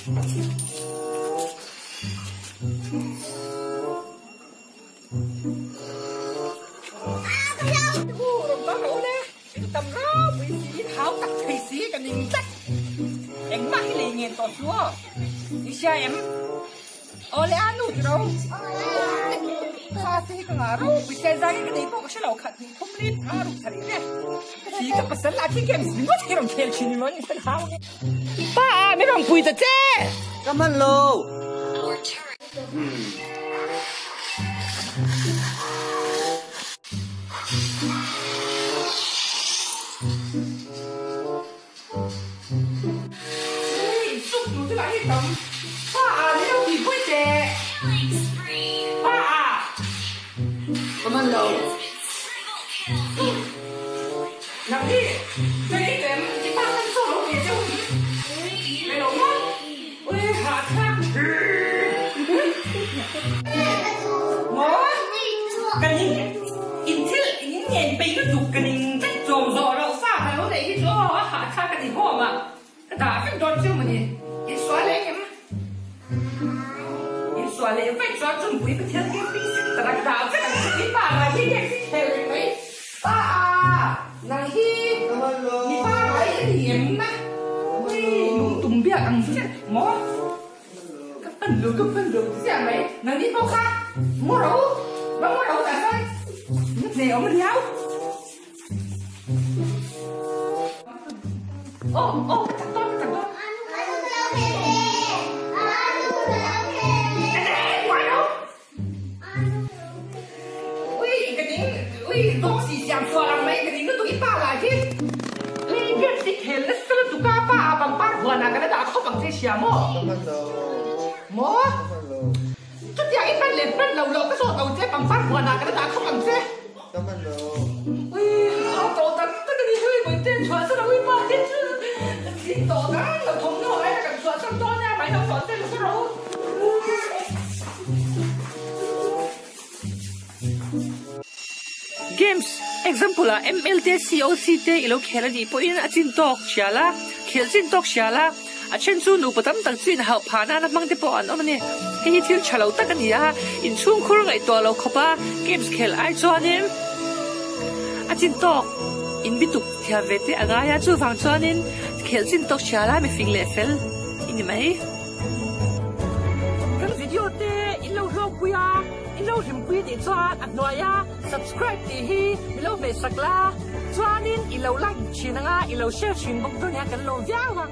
tầm rau bị xí tháo cắt thầy xí cái nín chắc em mắc cái liền nghiền tọt chúa đi xe em ở lại ăn được đâu pha thì cái ngà rau bị xe ra cái này bốc sẽ lâu khát không biết tháo được thầy đấy xí cái pasal là cái game mình có thể làm khel chín mà những cái tháo ba mấy đồng bùi thật chứ cảm ơn lô phah你都幾杯啫？phah咁樣路，嗱啲最啲嘅啲花生酥佬嘅啫，你老媽，喂下餐，我近年in年被個族近年即做咗啦，花係我哋呢咗下餐嘅地方嘛，打分咗招咪你，你所以咁。ส่วนเลยไปจอดจนปุ๋ยไปเที่ยวที่ปีสิตระกาวจะกันที่ป่าอะไรที่เด็กที่เทเลยไหมป้านางที่มีป้าอะไรเหลี่ยมนะลุงตุ่มเบี้ยอังเสียหมอก็เป็นดูเสียไหมนางนี่พ่อค่ะหมอเราบ้างหมอเราแต่ไม่เหนียวมันยาวโอ้จับต้น東時上錯啦咪，佢哋都讀一百嚟嘅。呢邊啲khel咧，識得讀家巴啊，bằng巴換啊，嗰啲打考bằng這些麼？麼？即係一般嚟分流嗰所導者bằng巴換啊，嗰啲打考bằng這。喂，我做緊，即係你去門店傳出嚟會發啲字，你做緊就同咗喺度傳咁多呢，買到傳啲乜佬？Games example là MLTCOCT ilo khel ni pawhin a chin tawk ziala khel chin tawk ziala a chen chu nu patam tak chin khawp phah na mang te pawh an awm ani hei thil thalo tak ani a in chung khur ngai to lo khopa games khel ai chuanin a chin tawk in bituk thia ve te anga ya chu wang chuanin khel chin tawk ziala mi fing le fel ini mai kan video te ilo ro puya ilo rim pui ti chuan at noya subscribe ti hi ilo ve sakla chuanin ilo like chinanga ilo share chin bok to nya kan lo viawang